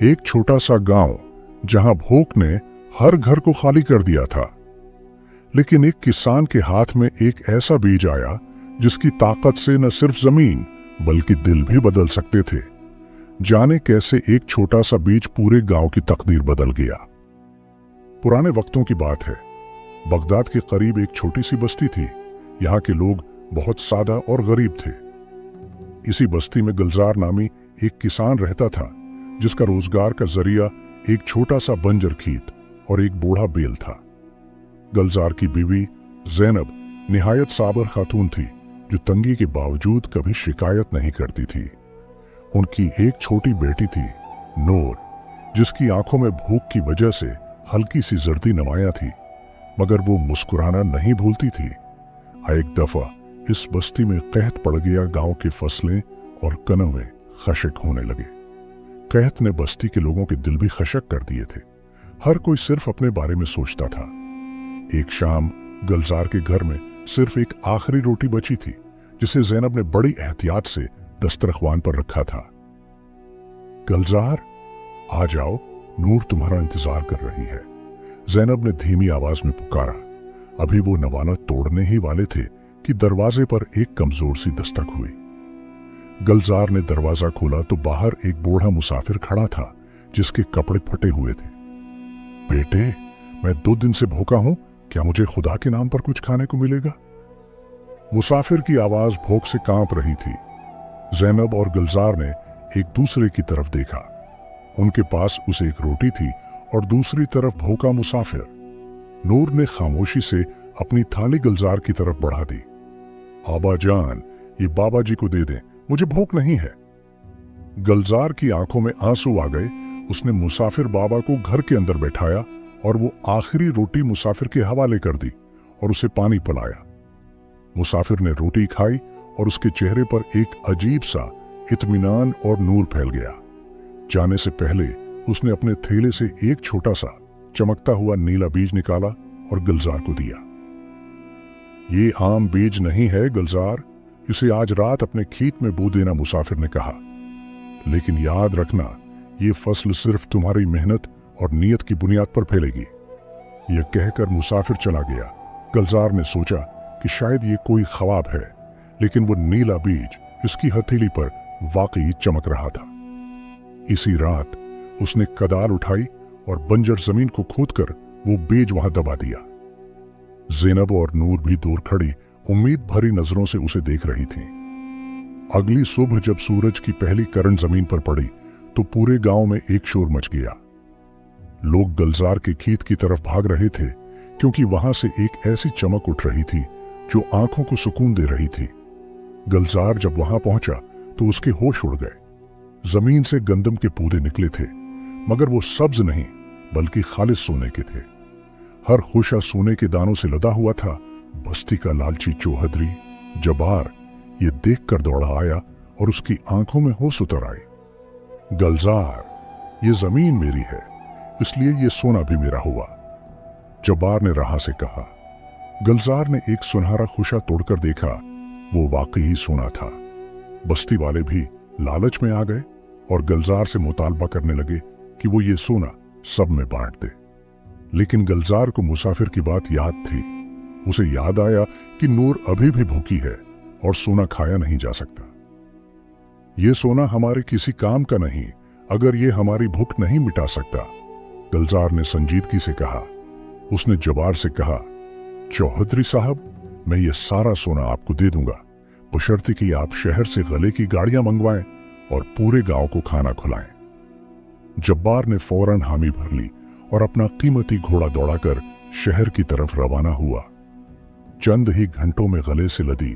एक छोटा सा गांव जहां भूख ने हर घर को खाली कर दिया था। लेकिन एक किसान के हाथ में एक ऐसा बीज आया जिसकी ताकत से न सिर्फ जमीन बल्कि दिल भी बदल सकते थे। जाने कैसे एक छोटा सा बीज पूरे गांव की तकदीर बदल गया। पुराने वक्तों की बात है। बगदाद के करीब एक छोटी सी बस्ती थी। यहाँ के लोग बहुत सादा और गरीब थे। इसी बस्ती में गुलजार नामी एक किसान रहता था जिसका रोजगार का जरिया एक छोटा सा बंजर खेत और एक बूढ़ा बेल था। गुलजार की बीवी जैनब निहायत साबर खातून थी जो तंगी के बावजूद कभी शिकायत नहीं करती थी। उनकी एक छोटी बेटी थी नूर, जिसकी आंखों में भूख की वजह से हल्की सी जर्दी नुमाया थी, मगर वो मुस्कुराना नहीं भूलती थी। एक दफा इस बस्ती में कहत पड़ गया। गांव की फसलें और कनवे खशक होने लगे। कहत ने बस्ती के लोगों के दिल भी खशक कर दिए थे। हर कोई सिर्फ अपने बारे में सोचता था। एक शाम गुलजार के घर में सिर्फ एक आखिरी रोटी बची थी जिसे जैनब ने बड़ी एहतियात से दस्तरख्वान पर रखा था। गुलजार, आ जाओ, नूर तुम्हारा इंतजार कर रही है, जैनब ने धीमी आवाज में पुकारा। अभी वो नवाला तोड़ने ही वाले थे कि दरवाजे पर एक कमजोर सी दस्तक हुई। गुलजार ने दरवाजा खोला तो बाहर एक बूढ़ा मुसाफिर खड़ा था जिसके कपड़े फटे हुए थे। बेटे, मैं 2 दिन से भूखा हूं, क्या मुझे खुदा के नाम पर कुछ खाने को मिलेगा? मुसाफिर की आवाज भूख से कांप रही थी। जैनब और गुलजार ने एक दूसरे की तरफ देखा। उनके पास उसे एक रोटी थी और दूसरी तरफ भूखा मुसाफिर। नूर ने खामोशी से अपनी थाली गुलजार की तरफ बढ़ा दी। आबा जान, ये बाबा जी को दे दें, मुझे भूख नहीं है। गुलजार की आंखों में आंसू आ गए। उसने मुसाफिर बाबा को घर के अंदर बैठाया और वो आखिरी रोटी मुसाफिर के हवाले कर दी और उसे पानी पिलाया। मुसाफिर ने रोटी खाई और उसके चेहरे पर एक अजीब सा इत्मीनान और नूर फैल गया। जाने से पहले उसने अपने थैले से एक छोटा सा चमकता हुआ नीला बीज निकाला और गुलजार को दिया। ये आम बीज नहीं है गुलजार, इसे आज रात अपने खेत में बो देना, मुसाफिर ने कहा। लेकिन याद रखना, ये फसल सिर्फ तुम्हारी मेहनत और नीयत की बुनियाद पर फैलेगी। यह कहकर मुसाफिर चला गया। गुलजार ने सोचा कि शायद ये कोई ख्वाब है, लेकिन वो नीला बीज इसकी हथेली पर वाकई चमक रहा था। इसी रात उसने कदाल उठाई और बंजर जमीन को खोदकर वो बीज वहां दबा दिया। जैनब और नूर भी दूर खड़ी उम्मीद भरी नजरों से उसे देख रही थीं। अगली सुबह जब सूरज की पहली किरण जमीन पर पड़ी तो पूरे गांव में एक शोर मच गया। लोग गुलजार के खेत की तरफ भाग रहे थे क्योंकि वहां से एक ऐसी चमक उठ रही थी जो आंखों को सुकून दे रही थी। गुलजार जब वहां पहुंचा तो उसके होश उड़ गए। जमीन से गंदम के पौधे निकले थे, मगर वो सब्ज नहीं बल्कि खालिस सोने के थे। हर खुशा सोने के दानों से लदा हुआ था। बस्ती का लालची चौहद्री जबार ये देखकर दौड़ा आया और उसकी आंखों में होश उतर आई। गुलजार, ये जमीन मेरी है, इसलिए ये सोना भी मेरा हुआ, जबार ने राह से कहा। गुलजार ने एक सुनहरा खुशा तोड़कर देखा। वो वाकई सोना था। बस्ती वाले भी लालच में आ गए और गुलजार से मुतालबा करने लगे कि वो ये सोना सब में बांट दे। लेकिन गुलजार को मुसाफिर की बात याद थी। उसे याद आया कि नूर अभी भी भूखी है और सोना खाया नहीं जा सकता। ये सोना हमारे किसी काम का नहीं अगर ये हमारी भूख नहीं मिटा सकता, गुलजार ने संजीदगी से कहा। उसने जबार से कहा, चौहद्री साहब, मैं ये सारा सोना आपको दे दूंगा, बशर्ते कि आप शहर से गले की गाड़ियां मंगवाएं और पूरे गांव को खाना खिलाएं। जब्बार ने फौरन हामी भर ली और अपना कीमती घोड़ा दौड़ाकर शहर की तरफ रवाना हुआ। चंद ही घंटों में गले से लदी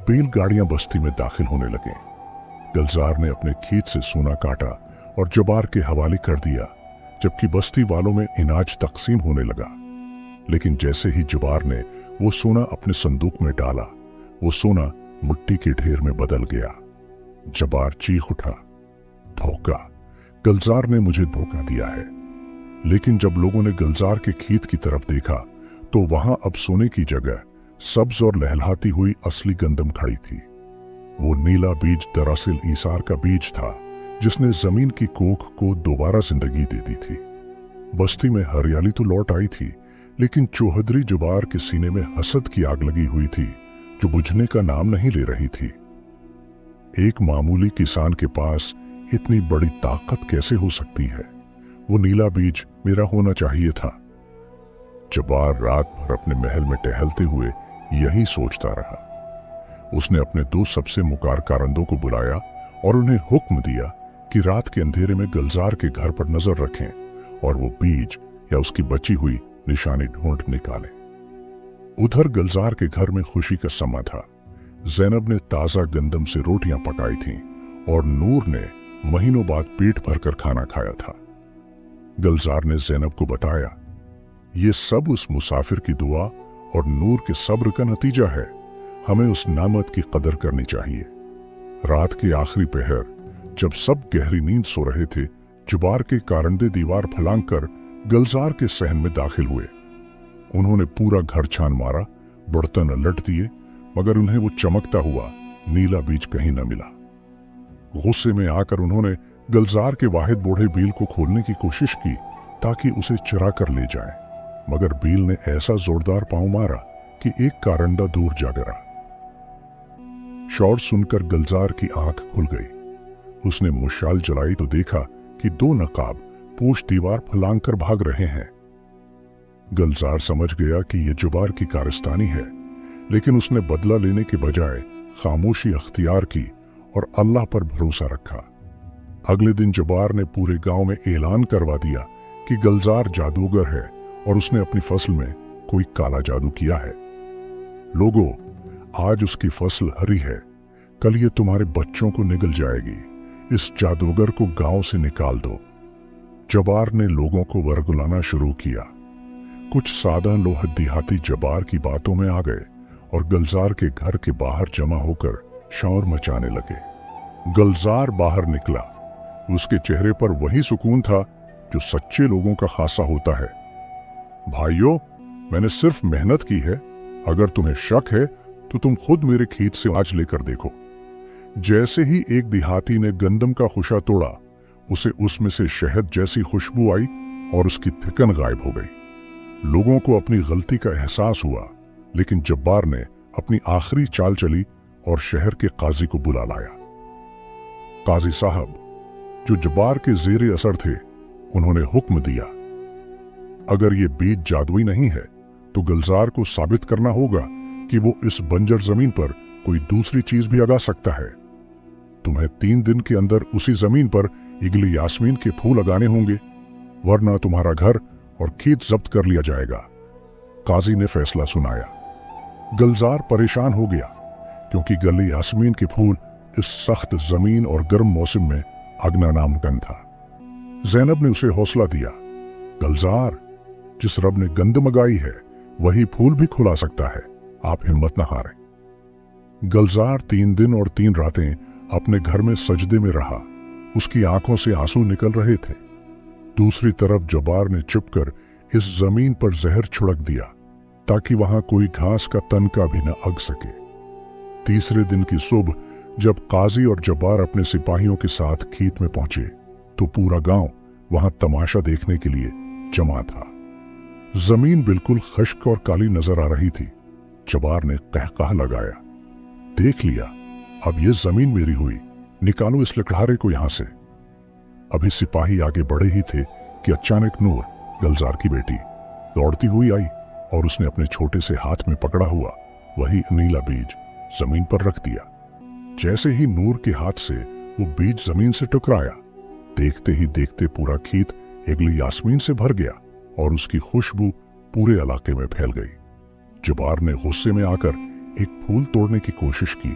बैलगाड़ियां बस्ती में दाखिल होने लगे। गुलजार ने अपने खेत से सोना काटा और जबार के हवाले कर दिया, जबकि बस्ती वालों में इनाज तकसीम होने लगा। लेकिन जैसे ही जबार ने वो सोना अपने संदूक में डाला, वो सोना मिट्टी के ढेर में बदल गया। जबार चीख उठा, धोखा, गुलजार ने मुझे धोखा दिया है। लेकिन जब लोगों ने गुलजार के खेत की तरफ देखा तो वहां अब सोने की जगह सब्ज और लहलहाती हुई असली गंदम खड़ी थी। वो नीला बीज दरअसल ईसार का बीज था जिसने जमीन की कोख को दोबारा जिंदगी दे दी थी। बस्ती में हरियाली तो लौट आई थी, लेकिन चौधरी जुबार के सीने में हसद की आग लगी हुई थी जो बुझने का नाम नहीं ले रही थी। एक मामूली किसान के पास इतनी बड़ी ताकत कैसे हो सकती है? वो नीला बीज मेरा होना चाहिए था। जुबार रात भर अपने महल में टहलते हुए यही सोचता रहा। उसने अपने 2 सबसे मुकार कारंदों को बुलाया और उन्हें हुक्म दिया कि रात के अंधेरे में गलजार के घर पर नजर रखें और वो बीज या उसकी बची हुई निशानी ढूंढ निकालें। उधर गलजार के घर में खुशी का समा था। ज़ैनब ने ताजा गंदम से रोटियां पकाई थीं और नूर ने महीनों बाद पेट भरकर खाना खाया था। गलजार ने ज़ैनब को बताया, ये सब उस मुसाफिर की दुआ और नूर के सब्र का नतीजा है। हमें उस नामत की कदर करनी चाहिए। रात के आखिरी पहर जब सब गहरी नींद सो रहे थे, जुबार के कारंदे दीवार फलांग कर गलजार के सहन में दाखिल हुए। उन्होंने पूरा घर छान मारा, बर्तन उलट दिए, मगर उन्हें वो चमकता हुआ नीला बीज कहीं न मिला। गुस्से में आकर उन्होंने गलजार के वाहिद बूढ़े बील को खोलने की कोशिश की ताकि उसे चुरा कर ले जाएं, मगर बील ने ऐसा जोरदार पांव मारा कि एक कारंदा दूर जा गिरा। शोर सुनकर गलजार की आंख खुल गई। उसने मुशाल जलाई तो देखा कि 2 नकाब पूछ दीवार फलांग कर भाग रहे हैं। गलजार समझ गया कि यह जुबार की कारस्तानी है, लेकिन उसने बदला लेने के बजाय खामोशी अख्तियार की और अल्लाह पर भरोसा रखा। अगले दिन जुबार ने पूरे गांव में ऐलान करवा दिया कि गलजार जादूगर है और उसने अपनी फसल में कोई काला जादू किया है। लोगों, आज उसकी फसल हरी है, कल ये तुम्हारे बच्चों को निगल जाएगी। इस जादूगर को गांव से निकाल दो। जुबार ने लोगों को वरगुलाना शुरू किया। कुछ सादा लोह देहाती जुबार की बातों में आ गए और गलजार के घर के बाहर जमा होकर शोर मचाने लगे। गलजार बाहर निकला। उसके चेहरे पर वही सुकून था जो सच्चे लोगों का खासा होता है। भाइयों, मैंने सिर्फ मेहनत की है। अगर तुम्हें शक है तो तुम खुद मेरे खेत से आज लेकर देखो। जैसे ही एक देहाती ने गंदम का खुशा तोड़ा, उसे उसमें से शहद जैसी खुशबू आई और उसकी थिकन गायब हो गई। लोगों को अपनी गलती का एहसास हुआ, लेकिन जब्बार ने अपनी आखिरी चाल चली और शहर के काजी को बुला लाया। काजी साहब, जो जब्बार के ज़ेरे असर थे, उन्होंने हुक्म दिया, अगर ये बीज जादुई नहीं है तो गलजार को साबित करना होगा कि वो इस बंजर जमीन पर कोई दूसरी चीज भी उगा सकता है। तुम्हें 3 दिन के अंदर उसी जमीन पर इगली यास्मीन के फूल लगाने होंगे, वरना तुम्हारा घर और खेत जब्त कर लिया जाएगा। काजी ने फैसला सुनाया। गलजार परेशान हो गया, क्योंकि गली यास्मीन के फूल इस सख्त जमीन और गर्म मौसम में अगना नामुमकिन था। ज़ैनब ने उसे हौसला दिया, गलजार, जिस रब ने गंदम उगाई है वही फूल भी खुला सकता है, आप हिम्मत न हारें। गलजार 3 दिन और 3 रातें अपने घर में सजदे में रहा। उसकी आंखों से आंसू निकल रहे थे। दूसरी तरफ जुबार ने चुपकर इस जमीन पर जहर छिड़क दिया ताकि वहां कोई घास का तनका भी न अग सके। तीसरे दिन की सुबह जब काजी और जुबार अपने सिपाहियों के साथ खेत में पहुंचे तो पूरा गांव वहां तमाशा देखने के लिए जमा था। जमीन बिल्कुल खश्क और काली नजर आ रही थी। जुबार ने कहकहा लगाया, देख लिया, अब ये जमीन मेरी हुई, निकालो इस लकड़हारे को यहां से। अभी सिपाही आगे बढ़े ही थे कि अचानक नूर, गलजार की बेटी, दौड़ती हुई आई और उसने अपने छोटे से हाथ में पकड़ा हुआ वही नीला बीज जमीन पर रख दिया। जैसे ही नूर के हाथ से वो बीज जमीन से टकराया, देखते ही देखते पूरा खेत इगली यास्मीन से भर गया और उसकी खुशबू पूरे इलाके में फैल गई। जुबार ने गुस्से में आकर एक फूल तोड़ने की कोशिश की,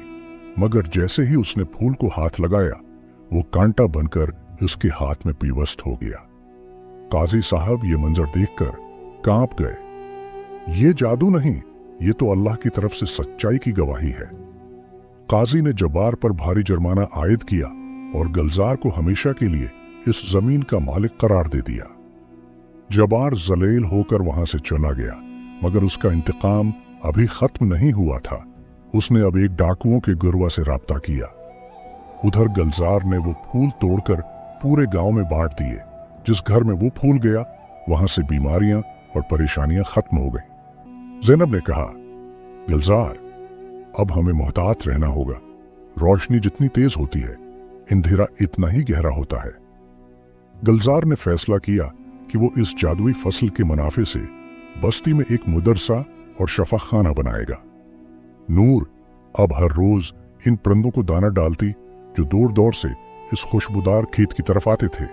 मगर जैसे ही उसने फूल को हाथ लगाया, वो कांटा बनकर उसके हाथ में पिवस्त हो गया। काजी साहब ये मंजर देखकर कांप गए। ये जादू नहीं, ये तो अल्लाह की तरफ से सच्चाई की गवाही है। काजी ने जुबार पर भारी जुर्माना आयद किया और गलजार को हमेशा के लिए इस जमीन का मालिक करार दे दिया। जुबार जलील होकर वहां से चला गया, मगर उसका इंतकाम अभी खत्म नहीं हुआ था। उसने अब एक डाकुओं के गुरवा से राब्ता किया। उधर गलजार ने वो फूल तोड़कर पूरे गांव में बांट दिए। जिस घर में वो फूल गया वहां से बीमारियां और परेशानियां खत्म हो गईं। ज़ैनब ने कहा, गलजार, अब हमें मोहतात रहना होगा। रोशनी जितनी तेज होती है, अंधेरा इतना ही गहरा होता है। गलजार ने फैसला किया कि वो इस जादुई फसल के मुनाफे से बस्ती में एक मदरसा और शफाखाना बनाएगा। नूर अब हर रोज इन परिंदों को दाना डालती जो दूर दौर से इस खुशबूदार खेत की तरफ आते थे।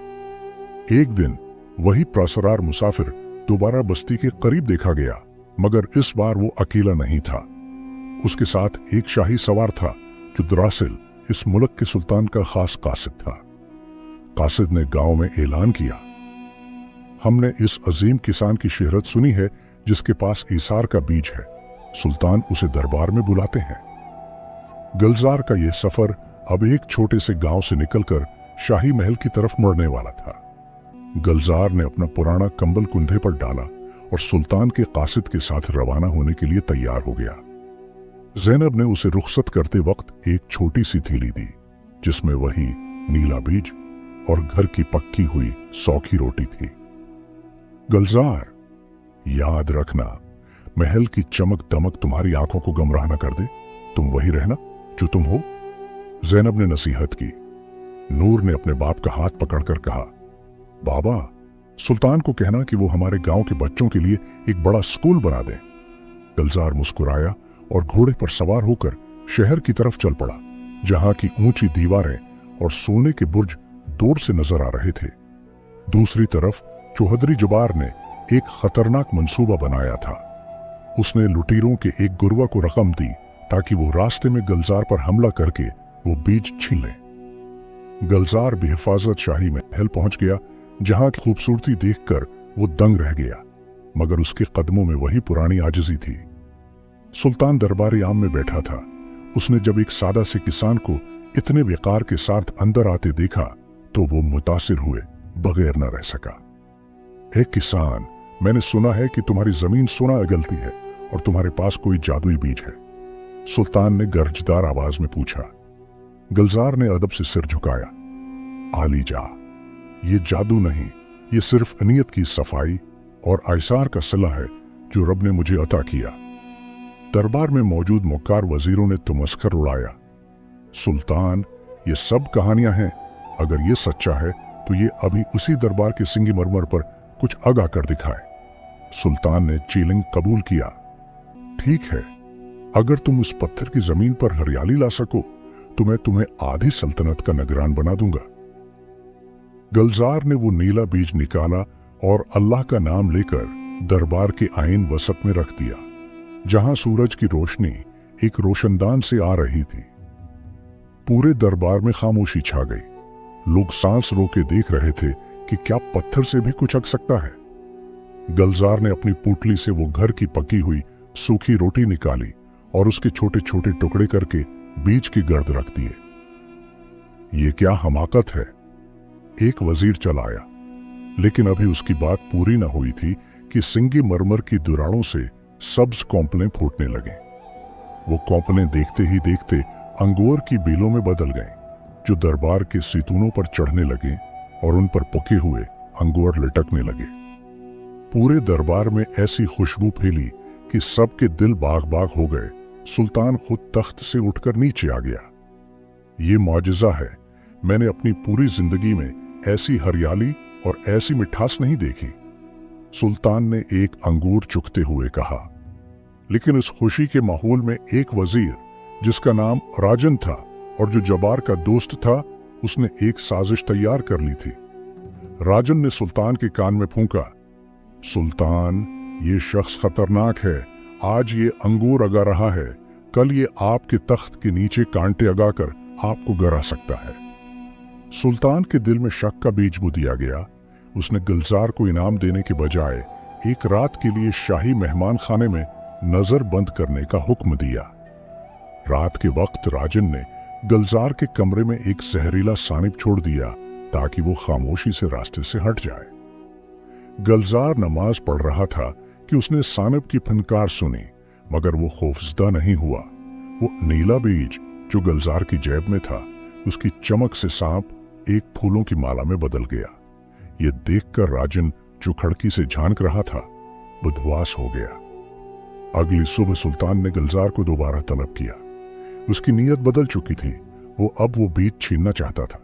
एक दिन वही प्रसरार मुसाफिर दोबारा बस्ती के करीब देखा गया, मगर इस बार वो अकेला नहीं था। उसके साथ एक शाही सवार था जो दरअसल इस मुल्क के सुल्तान का खास कासिद था। कासिद ने गांव में ऐलान किया, हमने इस अजीम किसान की शोहरत सुनी है जिसके पास ईसार का बीज है। सुल्तान उसे दरबार में बुलाते हैं। गलजार का यह सफर अब एक छोटे से गांव से निकलकर शाही महल की तरफ मुड़ने वाला था। गलजार ने अपना पुराना कंबल कुंधे पर डाला और सुल्तान के कासिद के साथ रवाना होने के लिए तैयार हो गया। ज़ैनब ने उसे रुखसत करते वक्त एक छोटी सी थैली दी जिसमें वही नीला बीज और घर की पक्की हुई सौखी रोटी थी। गलजार, याद रखना, महल की चमक दमक तुम्हारी आंखों को गुमराह न कर दे। तुम वही रहना जो तुम हो। ज़ैनब ने नसीहत की। नूर ने अपने बाप का हाथ पकड़कर कहा, बाबा, सुल्तान को कहना कि वो हमारे गांव के बच्चों के लिए एक बड़ा स्कूल बना दें। गलजार मुस्कुराया और घोड़े पर सवार होकर शहर की तरफ चल पड़ा, जहां की ऊंची दीवारें और सोने के बुर्ज दूर से नजर आ रहे थे। दूसरी तरफ चौधरी जुबार ने एक खतरनाक मंसूबा बनाया था। उसने लुटेरों के एक गुरवा को रकम दी ताकि वो रास्ते में गलजार पर हमला करके वो बीज छीन ले। गलजार बेहिफाजत शाही महल पहुंच गया, जहां की खूबसूरती देखकर वो दंग रह गया, मगर उसके कदमों में वही पुरानी आजिज़ी थी। सुल्तान दरबार आम में बैठा था। उसने जब एक सादा से किसान को इतने बेकार के साथ अंदर आते देखा तो वो मुतासिर हुए बगैर न रह सका। ए किसान, मैंने सुना है कि तुम्हारी जमीन सोना उगलती है और तुम्हारे पास कोई जादुई बीज है। सुल्तान ने गर्जदार आवाज में पूछा। गलजार ने अदब से सिर झुकाया। आली जा, ये जादू नहीं, ये सिर्फ नीयत की सफाई और आयसार का सिला है जो रब ने मुझे अता किया। दरबार में मौजूद मुक्कार वजीरों ने तमस्खर उड़ाया। सुल्तान, ये सब कहानियां हैं। अगर ये सच्चा है तो ये अभी उसी दरबार के सिंगी मरमर पर कुछ आगा कर दिखाए। सुल्तान ने चीलिंग कबूल किया। ठीक है, अगर तुम उस पत्थर की जमीन पर हरियाली ला सको तो मैं तुम्हें आधी सल्तनत का निगरान बना दूंगा। गलजार ने वो नीला बीज निकाला और अल्लाह का नाम लेकर दरबार के आईन वसत में रख दिया, जहां सूरज की रोशनी एक रोशनदान से आ रही थी। पूरे दरबार में खामोशी छा गई। लोग सांस रोके देख रहे थे कि क्या पत्थर से भी कुछ अग सकता है। गलजार ने अपनी पोटली से वो घर की पकी हुई सूखी रोटी निकाली और उसके छोटे छोटे टुकड़े करके बीज की गर्द रख दिए। ये क्या हमाकत है, एक वजीर चला आया, लेकिन अभी उसकी बात पूरी न हुई थी कि सिंगी मरमर की दुराड़ों से सब्ज कौंपलें फूटने लगे। वो कौंपलें देखते ही देखते अंगूर की बेलों में बदल गए, जो दरबार के सितूनों पर चढ़ने लगे और उन पर पके हुए अंगूर लटकने लगे। पूरे दरबार में ऐसी खुशबू फैली कि सबके दिल बाग बाग हो गए। सुल्तान खुद तख्त से उठकर नीचे आ गया। ये मौजज़ा है, मैंने अपनी पूरी जिंदगी में ऐसी हरियाली और ऐसी मिठास नहीं देखी। सुल्तान ने एक अंगूर चुकते हुए कहा। लेकिन इस खुशी के माहौल में एक वजीर जिसका नाम राजन था और जो जबार का दोस्त था, उसने एक साजिश तैयार कर ली थी। राजन ने सुल्तान के कान में फूंका, सुल्तान, ये शख्स खतरनाक है। आज ये अंगूर अगा रहा है, कल ये आपके तख्त के नीचे कांटे अगाकर आपको गिरा सकता है। सुल्तान के दिल में शक का बीज बो दिया गया। उसने गलजार को इनाम देने के बजाय एक रात के लिए शाही मेहमान खाने में नजर बंद करने का हुक्म दिया। रात के वक्त राजन ने गलजार के कमरे में एक जहरीला सानिब छोड़ दिया ताकि वो खामोशी से रास्ते से हट जाए। गलजार नमाज पढ़ रहा था कि उसने सानिब की फनकार सुनी, मगर वो खौफजदा नहीं हुआ। वो नीला बीज जो गलजार की जेब में था उसकी चमक से सांप एक फूलों की माला में बदल गया। ये देखकर राजन, जो खिड़की से झांक रहा था, बदवास हो गया। अगली सुबह सुल्तान ने गुलजार को दोबारा तलब किया। उसकी नीयत बदल चुकी थी। अब वो बीज छीनना चाहता था।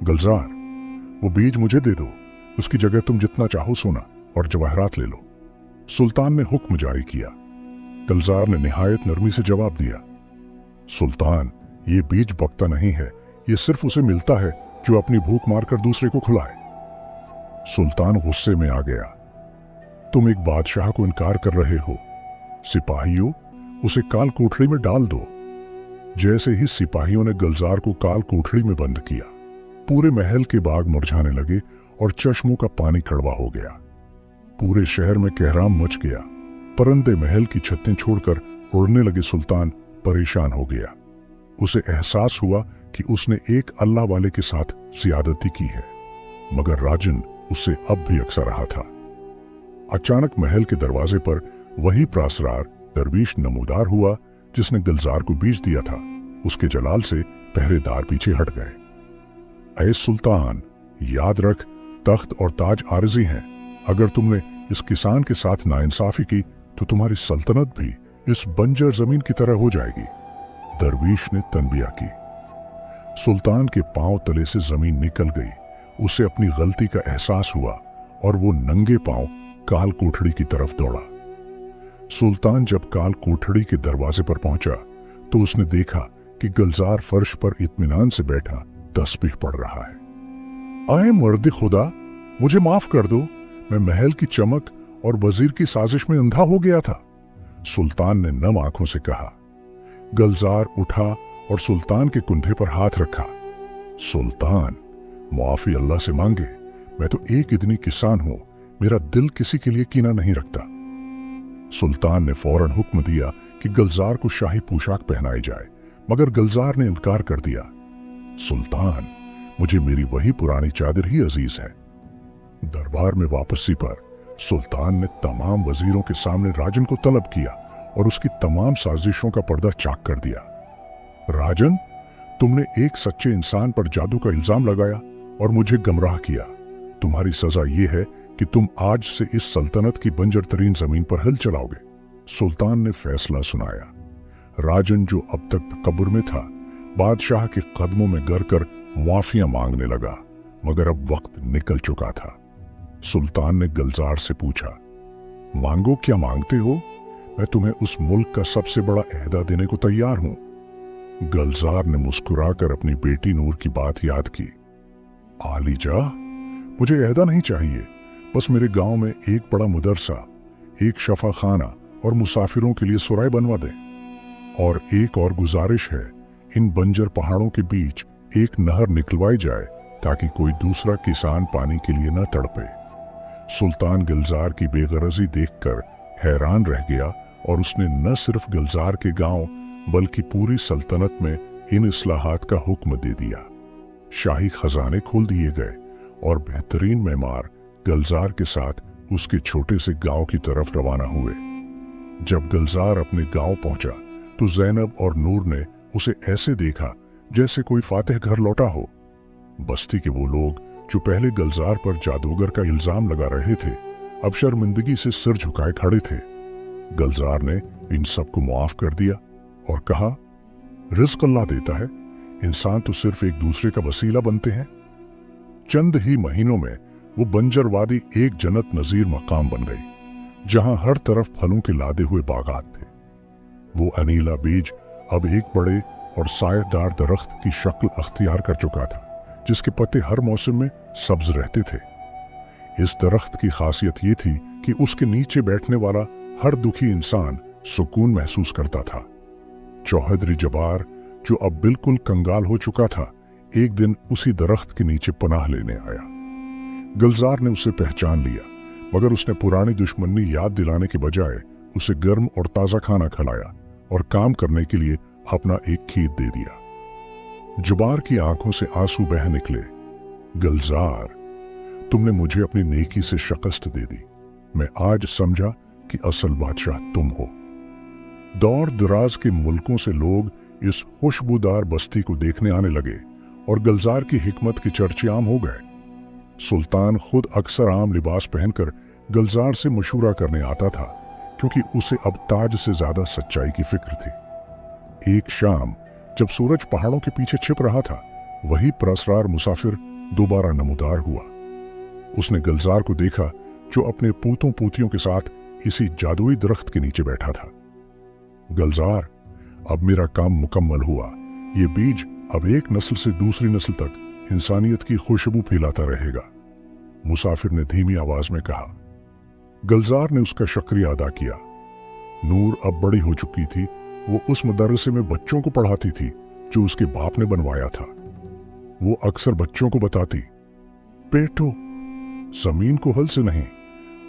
गुलजार, वो बीज मुझे दे दो, उसकी जगह तुम जितना चाहो सोना और जवाहरात ले लो। सुल्तान ने हुक्म जारी किया। गुलजार ने निहायत नरमी से जवाब दिया, सुल्तान, ये बीज बकता नहीं है, ये सिर्फ उसे मिलता है जो अपनी भूख मारकर दूसरे को खिलाए। सुल्तान गुस्से में आ गया। तुम एक बादशाह को इनकार कर रहे हो। सिपाहियों, उसे काल कोठड़ी में डाल दो। जैसे ही सिपाहियों ने गुलजार को काल कोठड़ी में बंद किया, पूरे महल के बाग मुरझाने लगे और चश्मों का पानी कड़वा हो गया। पूरे शहर में कहराम मच गया। परिंदे महल की छतें छोड़कर उड़ने लगे। सुल्तान परेशान हो गया। उसे एहसास हुआ कि उसने एक अल्लाह वाले के साथ ज्यादती की है, मगर राजन उससे अब भी अक्सा रहा था। अचानक महल के दरवाजे पर वही प्रासरार दरवीश नमूदार हुआ जिसने गुलजार को बीज दिया था। उसके जलाल से पहरेदार पीछे हट गए। ऐ सुल्तान, याद रख, तख्त और ताज आरजी हैं। अगर तुमने इस किसान के साथ नाइंसाफी की तो तुम्हारी सल्तनत भी इस बंजर जमीन की तरह हो जाएगी। दरवीश ने तनबिया की। सुल्तान के पांव तले से जमीन निकल गई। उसे अपनी गलती का एहसास हुआ और वो नंगे पांव काल कोठड़ी की तरफ दौड़ा। सुल्तान जब काल कोठड़ी के दरवाजे पर पहुंचा तो उसने देखा कि गुलजार फर्श पर इत्मीनान से बैठा तस्बीह पढ़ रहा है। आए मर्द खुदा, मुझे माफ कर दो, मैं महल की चमक और वजीर की साजिश में अंधा हो गया था, सुल्तान ने नम आंखों से कहा। गुलजार उठा और सुल्तान के कुंधे पर हाथ रखा। सुल्तान, माफी अल्लाह से मांगे, मैं तो एक इतनी किसान हूं, मेरा दिल किसी के लिए कीना नहीं रखता। सुल्तान ने फौरन हुक्म दिया कि गुलजार को शाही पोशाक पहनाई जाए, मगर गुलजार ने इनकार कर दिया। सुल्तान, मुझे मेरी वही पुरानी चादर ही अजीज है। दरबार में वापसी पर सुल्तान ने तमाम वजीरों के सामने राजन को तलब किया और उसकी तमाम साजिशों का पर्दा चाक कर दिया। राजन, तुमने एक सच्चे इंसान पर जादू का इल्जाम लगाया और मुझे गुमराह किया। तुम्हारी सजा यह है कि तुम आज से इस सल्तनत की बंजर तरीन जमीन पर हल चलाओगे। सुल्तान ने फैसला सुनाया। राजन, जो अब तक तकब्बुर में था, बादशाह के कदमों में गिर कर माफियां मांगने लगा, मगर अब वक्त निकल चुका था। सुल्तान ने गुलजार से पूछा, मांगो, क्या मांगते हो? मैं तुम्हें उस मुल्क का सबसे बड़ा अहदा देने को तैयार हूं। गुलजार ने मुस्कुराकर अपनी बेटी नूर की बात याद की। आलीजा, मुझे अहदा नहीं चाहिए, बस मेरे गांव में एक बड़ा मुदरसा, एक शफा खाना और मुसाफिरों के लिए सुराय बनवा दें। और एक और गुजारिश है, इन बंजर पहाड़ों के बीच एक नहर निकलवाई जाए ताकि कोई दूसरा किसान पानी के लिए न तड़पे। सुल्तान गुलजार की बेगरजी देखकर हैरान रह गया और उसने न सिर्फ गुलजार के गांव बल्कि पूरी सल्तनत में इन इस्लाहात का हुक्म दे दिया। शाही खजाने खोल दिए गए और बेहतरीन मेमार गुलजार के साथ उसके छोटे से गांव की तरफ रवाना हुए। जब गुलजार अपने गांव पहुंचा तो जैनब और नूर ने उसे ऐसे देखा जैसे कोई फातिह घर लौटा हो। बस्ती के वो लोग जो पहले गुलजार पर जादूगर का इल्जाम लगा रहे थे, अब शर्मिंदगी से सिर झुकाए खड़े थे। गुलजार ने इन सबको माफ कर दिया और कहा, रिज़्क़ अल्लाह देता है, इंसान तो सिर्फ एक दूसरे का वसीला बनते हैं। चंद ही महीनों में वो बंजर वादी एक जन्नत नजीर मकाम बन गई, जहां हर तरफ फलों के लादे हुए बागात थे। वो अनीला बीज अब एक बड़े और सायेदार दरख्त की शक्ल अख्तियार कर चुका था, जिसके पत्ते हर मौसम में सब्ज रहते थे। इस दरख्त की खासियत ये थी कि उसके नीचे बैठने वाला हर दुखी इंसान सुकून महसूस करता था। चौहद्री जबार, जो अब बिल्कुल कंगाल हो चुका था, एक दिन उसी दरख्त के नीचे पनाह लेने आया। गुलजार ने उसे पहचान लिया, मगर उसने पुरानी दुश्मनी याद दिलाने के बजाय उसे गर्म और ताज़ा खाना खिलाया और काम करने के लिए अपना एक खेत दे दिया। जुबार की आंखों से आंसू बह निकले। गुलजार, तुमने मुझे अपनी नेकी से शिकस्त दे दी। मैं आज समझा कि असल बादशाह तुम हो। दौर दराज के मुल्कों से लोग इस खुशबूदार बस्ती को देखने आने लगे और गुलजार की हिकमत के चर्चे आम हो गए। सुल्तान खुद अक्सर आम लिबास पहनकर गुलजार से मशूरा करने आता था, क्योंकि उसे अब ताज से ज्यादा सच्चाई की फिक्र थी। एक शाम जब सूरज पहाड़ों के पीछे छिप रहा था, वही परअसरार मुसाफिर दोबारा नमूदार हुआ। उसने गुलजार को देखा, जो अपने पूतों पूतियों के साथ इसी जादुई दरख्त के नीचे बैठा था। गुलजार, अब मेरा काम मुकम्मल हुआ। ये बीज अब एक नस्ल से दूसरी नस्ल तक इंसानियत की खुशबू फैलाता रहेगा, मुसाफिर ने धीमी आवाज में कहा। गुलजार ने उसका शुक्रिया अदा किया। नूर अब बड़ी हो चुकी थी। वो उस मदरसे में बच्चों को पढ़ाती थी जो उसके बाप ने बनवाया था। वो अक्सर बच्चों को बताती, बेटो, जमीन को हल से नहीं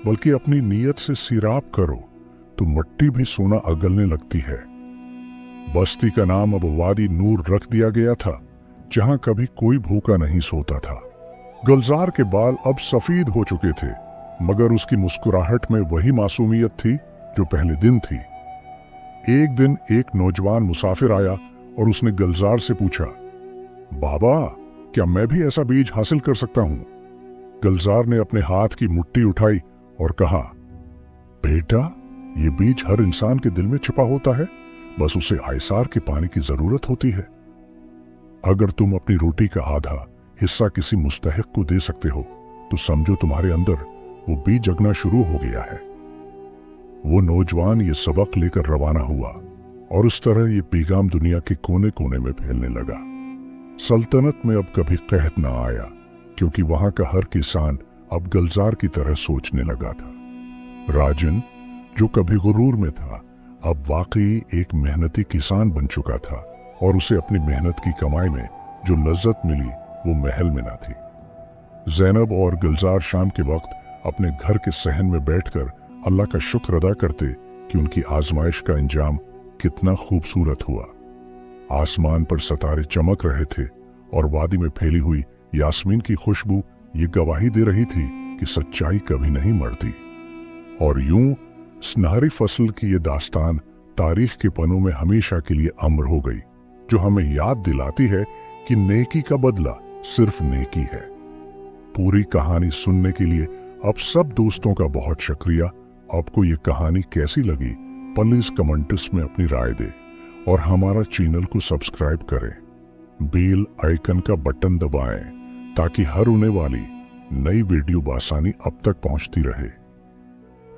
बल्कि अपनी नीयत से सिराब करो तो मिट्टी भी सोना अगलने लगती है। बस्ती का नाम अब वादी नूर रख दिया गया था, जहां कभी कोई भूखा नहीं सोता था। गुलजार के बाल अब सफेद हो चुके थे, मगर उसकी मुस्कुराहट में वही मासूमियत थी जो पहले दिन थी। एक दिन एक नौजवान मुसाफिर आया और उसने गुलजार से पूछा, बाबा, क्या मैं भी ऐसा बीज हासिल कर सकता हूं? गुलजार ने अपने हाथ की मुट्ठी उठाई और कहा, बेटा, ये बीज हर इंसान के दिल में छिपा होता है, बस उसे आयसार के पानी की जरूरत होती है। अगर तुम अपनी रोटी का आधा हिस्सा किसी मुस्तहिक को दे सकते हो तो समझो तुम्हारे अंदर वो बीज जगना शुरू हो गया है। वो नौजवान ये सबक लेकर रवाना हुआ और उस तरह ये पैगाम दुनिया के कोने कोने में फैलने लगा। सल्तनत में अब कभी कहत ना आया, क्योंकि वहां का हर किसान अब गुलजार की तरह सोचने लगा था। राजन, जो कभी गुरूर में था, अब वाकई एक मेहनती किसान बन चुका था और उसे अपनी मेहनत की कमाई में जो लज्जत मिली वो महल में ना थी। ज़ैनब और गुलजार शाम के वक्त अपने घर के सहन में बैठकर अल्लाह का शुक्र अदा करते कि उनकी आजमाइश का अंजाम कितना खूबसूरत हुआ। आसमान पर सितारे चमक रहे थे और वादी में फैली हुई यास्मीन की खुशबू ये गवाही दे रही थी कि सच्चाई कभी नहीं मरती। और यूं सुनहरी फसल की ये दास्तान तारीख के पन्नों में हमेशा के लिए अमर हो गई, जो हमें याद दिलाती है कि नेकी का बदला सिर्फ नेकी है। पूरी कहानी सुनने के लिए अब सब दोस्तों का बहुत शुक्रिया। आपको ये कहानी कैसी लगी प्लीज कमेंट्स में अपनी राय दें और हमारा चैनल को सब्सक्राइब करें। बेल आइकन का बटन दबाएं ताकि हर होने वाली नई वीडियो बआसानी अब तक पहुंचती रहे।